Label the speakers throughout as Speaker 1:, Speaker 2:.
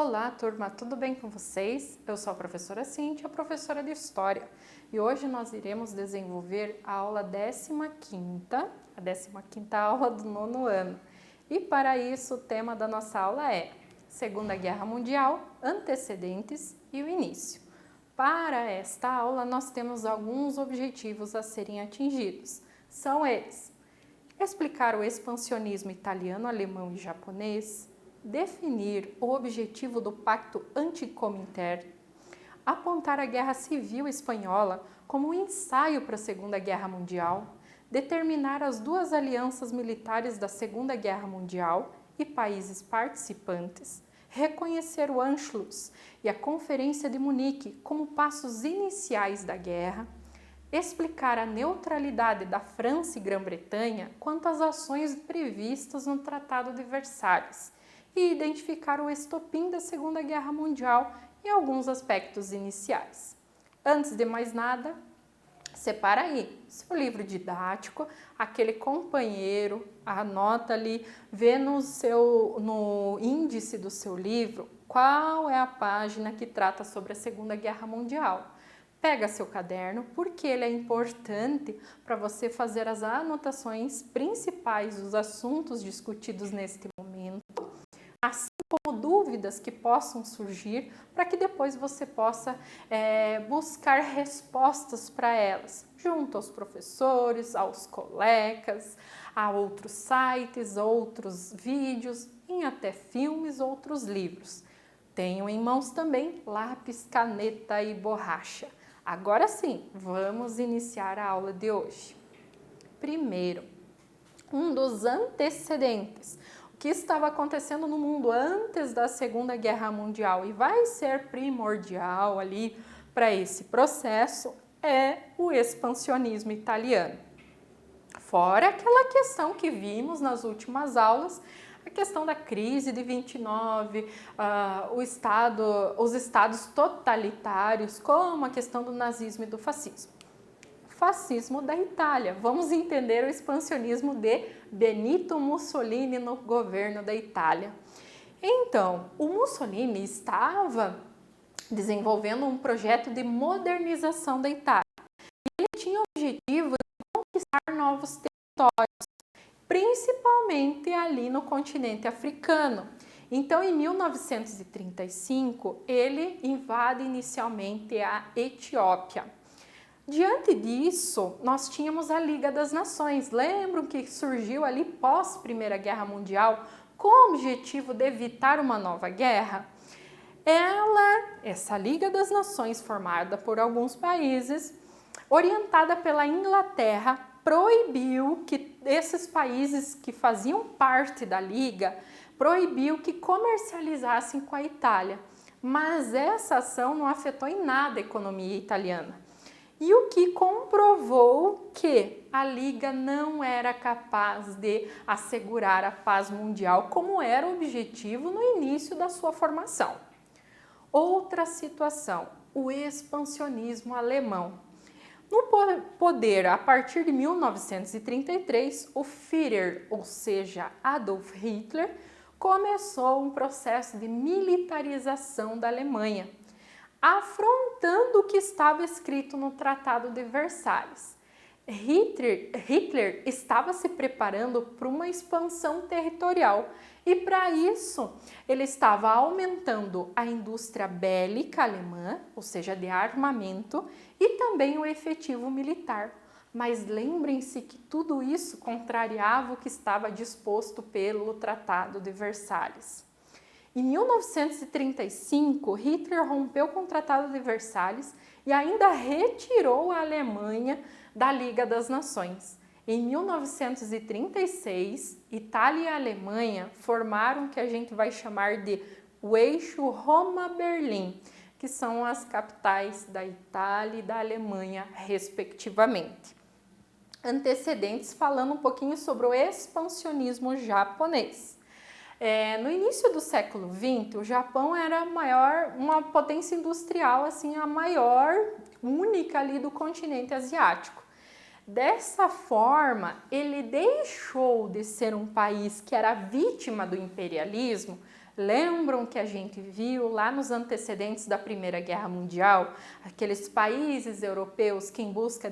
Speaker 1: Olá, turma, tudo bem com vocês? Eu sou a professora Cíntia, professora de História, e hoje nós iremos desenvolver a aula 15ª, a 15ª aula do 9º ano. E para isso o tema da nossa aula é Segunda Guerra Mundial, antecedentes e o início. Para esta aula nós temos alguns objetivos a serem atingidos. São eles: explicar o expansionismo italiano, alemão e japonês, definir o objetivo do Pacto Anticomintern, apontar a Guerra Civil Espanhola como um ensaio para a Segunda Guerra Mundial, determinar as duas alianças militares da Segunda Guerra Mundial e países participantes, reconhecer o Anschluss e a Conferência de Munique como passos iniciais da guerra, explicar a neutralidade da França e Grã-Bretanha quanto às ações previstas no Tratado de Versalhes e identificar o estopim da Segunda Guerra Mundial e alguns aspectos iniciais. Antes de mais nada, separa aí seu livro didático, aquele companheiro, anota ali, vê no índice do seu livro qual é a página que trata sobre a Segunda Guerra Mundial. Pega seu caderno, porque ele é importante para você fazer as anotações principais dos assuntos discutidos neste momento, assim como dúvidas que possam surgir, para que depois você possa buscar respostas para elas, junto aos professores, aos colegas, a outros sites, outros vídeos, em até filmes, outros livros. Tenham em mãos também lápis, caneta e borracha. Agora sim, vamos iniciar a aula de hoje. Primeiro, um dos antecedentes, o que estava acontecendo no mundo antes da Segunda Guerra Mundial e vai ser primordial ali para esse processo é o expansionismo italiano. Fora aquela questão que vimos nas últimas aulas, a questão da crise de 29, os estados totalitários, como a questão do nazismo e do fascismo. Fascismo da Itália. Vamos entender o expansionismo de Benito Mussolini no governo da Itália. Então, o Mussolini estava desenvolvendo um projeto de modernização da Itália. Ele tinha o objetivo de conquistar novos territórios, principalmente ali no continente africano. Então, em 1935, ele invade inicialmente a Etiópia. Diante disso, nós tínhamos a Liga das Nações. Lembram que surgiu ali pós Primeira Guerra Mundial com o objetivo de evitar uma nova guerra? Essa Liga das Nações, formada por alguns países, orientada pela Inglaterra, proibiu que esses países que faziam parte da Liga, proibiu que comercializassem com a Itália. Mas essa ação não afetou em nada a economia italiana. E o que comprovou que a Liga não era capaz de assegurar a paz mundial, como era o objetivo no início da sua formação. Outra situação, o expansionismo alemão. No poder, a partir de 1933, o Führer, ou seja, Adolf Hitler, começou um processo de militarização da Alemanha, afrontando o que estava escrito no Tratado de Versalhes. Hitler estava se preparando para uma expansão territorial e, para isso, ele estava aumentando a indústria bélica alemã, ou seja, de armamento, e também o efetivo militar. Mas lembrem-se que tudo isso contrariava o que estava disposto pelo Tratado de Versalhes. Em 1935, Hitler rompeu com o Tratado de Versalhes e ainda retirou a Alemanha da Liga das Nações. Em 1936, Itália e Alemanha formaram o que a gente vai chamar de o eixo Roma-Berlim, que são as capitais da Itália e da Alemanha, respectivamente. Antecedentes, falando um pouquinho sobre o expansionismo japonês. No início do século XX, o Japão era uma potência industrial, assim, a maior, única ali do continente asiático. Dessa forma, ele deixou de ser um país que era vítima do imperialismo, Lembram que a gente viu lá nos antecedentes da Primeira Guerra Mundial, aqueles países europeus que em busca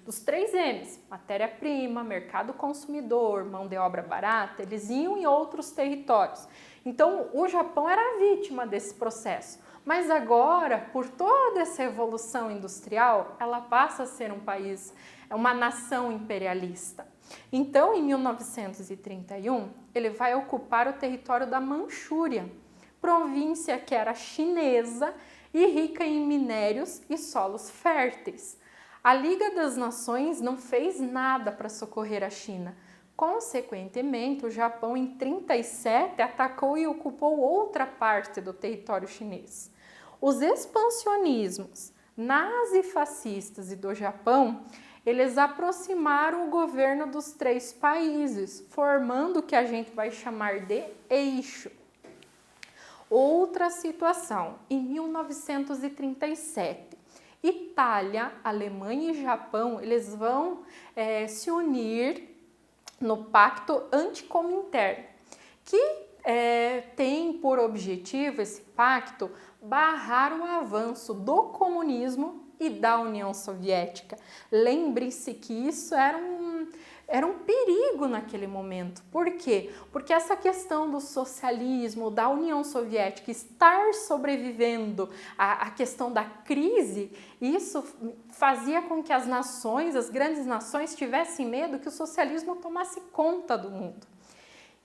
Speaker 1: dos 3 M's, matéria-prima, mercado consumidor, mão de obra barata, eles iam em outros territórios. Então o Japão era vítima desse processo, mas agora, por toda essa evolução industrial, ela passa a ser um país, uma nação imperialista. Então, em 1931, ele vai ocupar o território da Manchúria, província que era chinesa e rica em minérios e solos férteis. A Liga das Nações não fez nada para socorrer a China. Consequentemente, o Japão, em 1937, atacou e ocupou outra parte do território chinês. Os expansionismos nazifascistas e do Japão, eles aproximaram o governo dos 3 países, formando o que a gente vai chamar de eixo. Outra situação, em 1937, Itália, Alemanha e Japão, eles vão se unir no Pacto Anticomintern, que tem por objetivo esse pacto barrar o avanço do comunismo e da União Soviética. Lembre-se que isso era um perigo naquele momento. Por quê? Porque essa questão do socialismo, da União Soviética estar sobrevivendo à questão da crise, isso fazia com que as nações, as grandes nações, tivessem medo que o socialismo tomasse conta do mundo.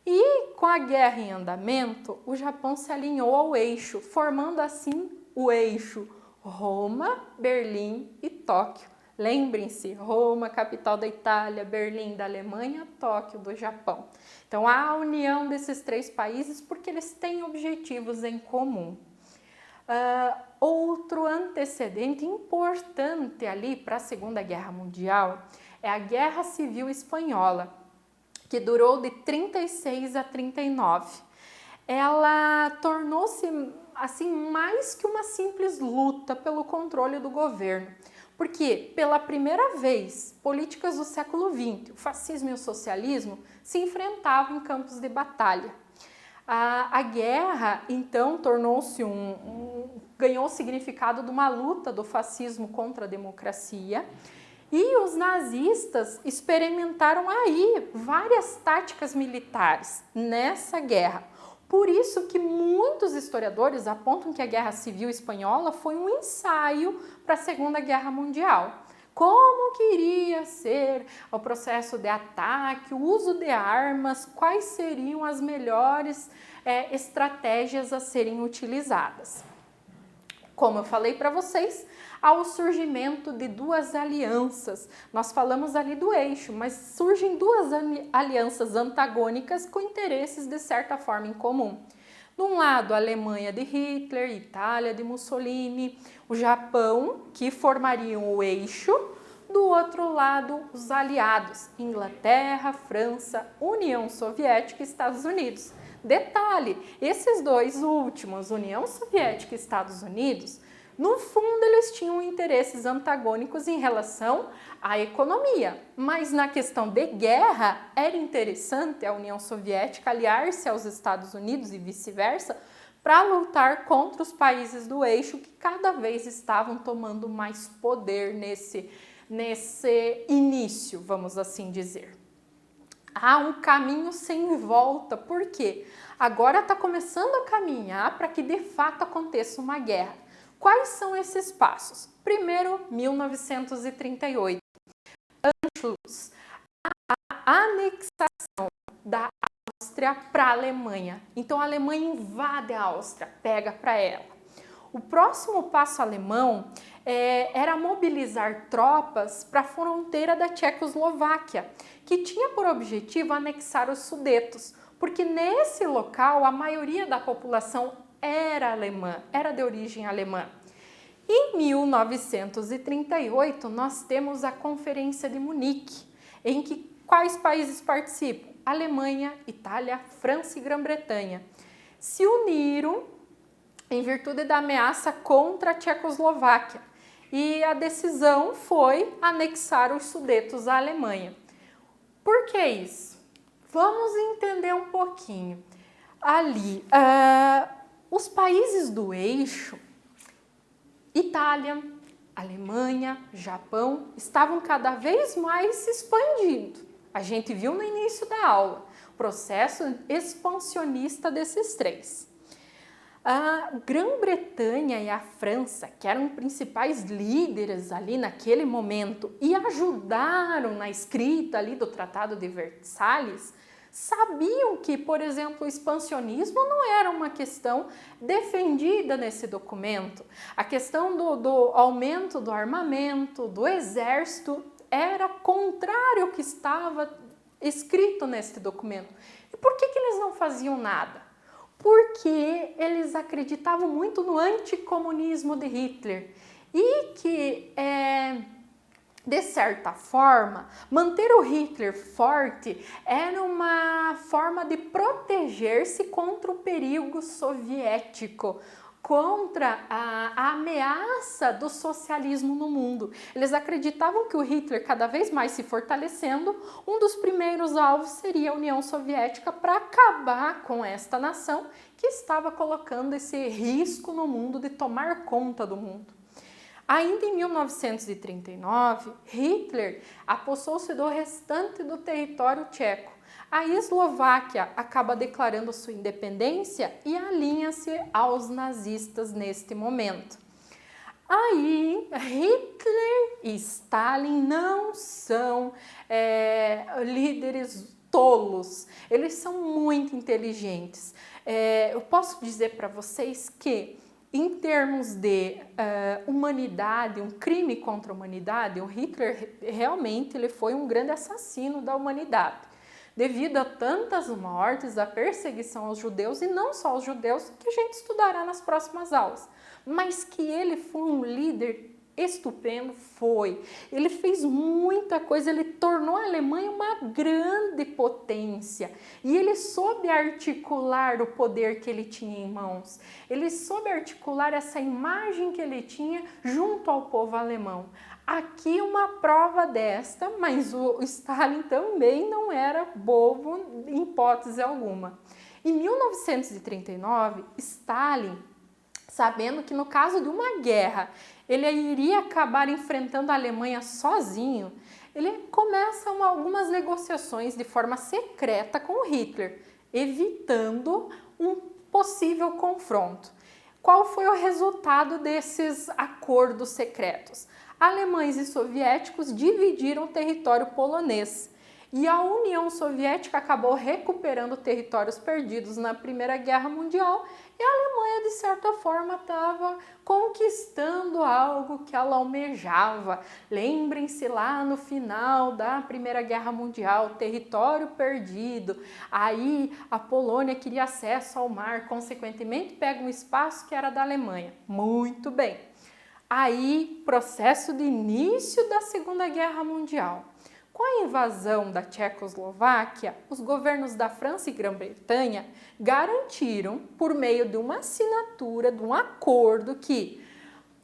Speaker 1: E com a guerra em andamento, o Japão se alinhou ao eixo, formando assim o eixo Roma, Berlim e Tóquio. Lembrem-se, Roma, capital da Itália, Berlim da Alemanha, Tóquio do Japão. Então, há a união desses 3 países porque eles têm objetivos em comum. Outro antecedente importante ali para a Segunda Guerra Mundial é a Guerra Civil Espanhola, que durou de 36 a 39. Ela tornou-se assim mais que uma simples luta pelo controle do governo, porque pela primeira vez políticas do século XX, o fascismo e o socialismo, se enfrentavam em campos de batalha. A guerra então tornou-se ganhou o significado de uma luta do fascismo contra a democracia. E os nazistas experimentaram aí várias táticas militares nessa guerra. Por isso que muitos historiadores apontam que a Guerra Civil Espanhola foi um ensaio para a Segunda Guerra Mundial. Como que iria ser o processo de ataque, o uso de armas, quais seriam as melhores estratégias a serem utilizadas. Como eu falei para vocês, ao surgimento de 2 alianças. Nós falamos ali do eixo, mas surgem 2 alianças antagônicas com interesses de certa forma em comum. De um lado, a Alemanha de Hitler, Itália de Mussolini, o Japão, que formariam o eixo. Do outro lado, os aliados, Inglaterra, França, União Soviética e Estados Unidos. Detalhe, esses 2 últimos, União Soviética e Estados Unidos, no fundo, eles tinham interesses antagônicos em relação à economia, mas na questão de guerra, era interessante a União Soviética aliar-se aos Estados Unidos e vice-versa para lutar contra os países do eixo que cada vez estavam tomando mais poder nesse início, vamos assim dizer. Há um caminho sem volta, por quê? Agora está começando a caminhar para que de fato aconteça uma guerra. Quais são esses passos? Primeiro, 1938, Anschluss, a anexação da Áustria para a Alemanha. Então, a Alemanha invade a Áustria, pega para ela. O próximo passo alemão era mobilizar tropas para a fronteira da Tchecoslováquia, que tinha por objetivo anexar os Sudetos, porque nesse local a maioria da população era alemã, era de origem alemã. Em 1938, nós temos a Conferência de Munique, em que quais países participam? Alemanha, Itália, França e Grã-Bretanha se uniram em virtude da ameaça contra a Tchecoslováquia e a decisão foi anexar os Sudetos à Alemanha. Por que isso? Vamos entender um pouquinho. ali, os países do eixo, Itália, Alemanha, Japão, estavam cada vez mais se expandindo. A gente viu no início da aula o processo expansionista desses três. A Grã-Bretanha e a França, que eram principais líderes ali naquele momento e ajudaram na escrita ali do Tratado de Versalhes, sabiam que, por exemplo, o expansionismo não era uma questão defendida nesse documento. A questão do aumento do armamento, do exército, era contrário ao que estava escrito nesse documento. E por que eles não faziam nada? Porque eles acreditavam muito no anticomunismo de Hitler e que, de certa forma, manter o Hitler forte era uma forma de proteger-se contra o perigo soviético, contra a ameaça do socialismo no mundo. Eles acreditavam que o Hitler, cada vez mais se fortalecendo, um dos primeiros alvos seria a União Soviética para acabar com esta nação que estava colocando esse risco no mundo de tomar conta do mundo. Ainda em 1939, Hitler apossou-se do restante do território tcheco. A Eslováquia acaba declarando sua independência e alinha-se aos nazistas neste momento. Aí, Hitler e Stalin não são líderes tolos, eles são muito inteligentes. Eu posso dizer para vocês que, em termos de humanidade, um crime contra a humanidade, o Hitler realmente ele foi um grande assassino da humanidade. Devido a tantas mortes, a perseguição aos judeus, e não só aos judeus, que a gente estudará nas próximas aulas, mas que ele foi um líder estupendo, foi. Ele fez muita coisa, ele tornou a Alemanha uma grande potência e ele soube articular o poder que ele tinha em mãos. Ele soube articular essa imagem que ele tinha junto ao povo alemão. Aqui uma prova desta, mas o Stalin também não era bobo em hipótese alguma. Em 1939, Stalin, sabendo que no caso de uma guerra ele iria acabar enfrentando a Alemanha sozinho, ele começa algumas negociações de forma secreta com Hitler, evitando um possível confronto. Qual foi o resultado desses acordos secretos? Alemães e soviéticos dividiram o território polonês e a União Soviética acabou recuperando territórios perdidos na Primeira Guerra Mundial e a Alemanha, de certa forma, estava conquistando algo que ela almejava. Lembrem-se lá no final da Primeira Guerra Mundial, território perdido. Aí a Polônia queria acesso ao mar, consequentemente pega um espaço que era da Alemanha. Muito bem. Aí, processo de início da Segunda Guerra Mundial. Com a invasão da Tchecoslováquia, os governos da França e Grã-Bretanha garantiram, por meio de uma assinatura, de um acordo, que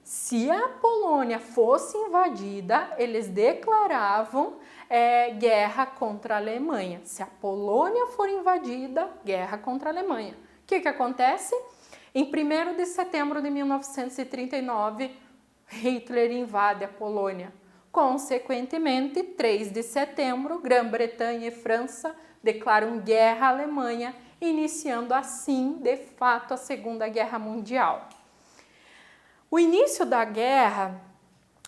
Speaker 1: se a Polônia fosse invadida, eles declaravam guerra contra a Alemanha. Se a Polônia for invadida, guerra contra a Alemanha. O que acontece? Em 1º de setembro de 1939, Hitler invade a Polônia. Consequentemente, 3 de setembro, Grã-Bretanha e França declaram guerra à Alemanha, iniciando assim, de fato, a Segunda Guerra Mundial. O início da guerra,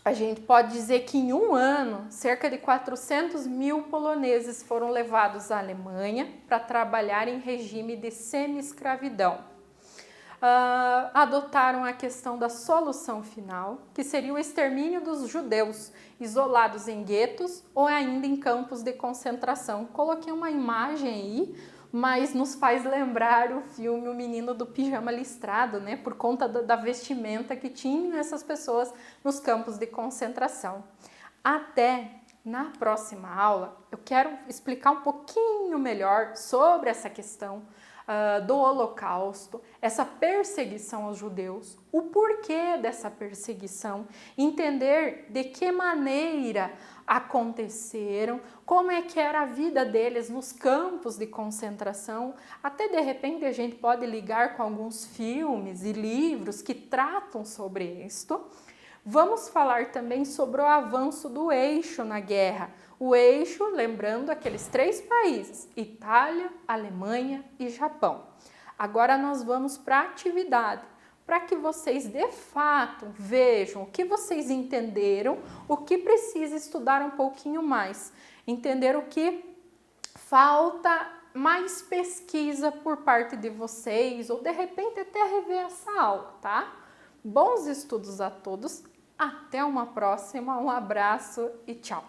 Speaker 1: a gente pode dizer que em um ano, cerca de 400 mil poloneses foram levados à Alemanha para trabalhar em regime de semi-escravidão. Adotaram a questão da solução final, que seria o extermínio dos judeus, isolados em guetos ou ainda em campos de concentração. Coloquei uma imagem aí, mas nos faz lembrar o filme O Menino do Pijama Listrado, né? Por conta da vestimenta que tinham essas pessoas nos campos de concentração. Até na próxima aula, eu quero explicar um pouquinho melhor sobre essa questão, do Holocausto, essa perseguição aos judeus, o porquê dessa perseguição, entender de que maneira aconteceram, como é que era a vida deles nos campos de concentração. Até de repente a gente pode ligar com alguns filmes e livros que tratam sobre isto. Vamos falar também sobre o avanço do eixo na guerra. O eixo, lembrando aqueles 3 países, Itália, Alemanha e Japão. Agora nós vamos para a atividade, para que vocês de fato vejam o que vocês entenderam, o que precisa estudar um pouquinho mais, entender o que falta mais pesquisa por parte de vocês, ou de repente até rever essa aula, tá? Bons estudos a todos, até uma próxima, um abraço e tchau!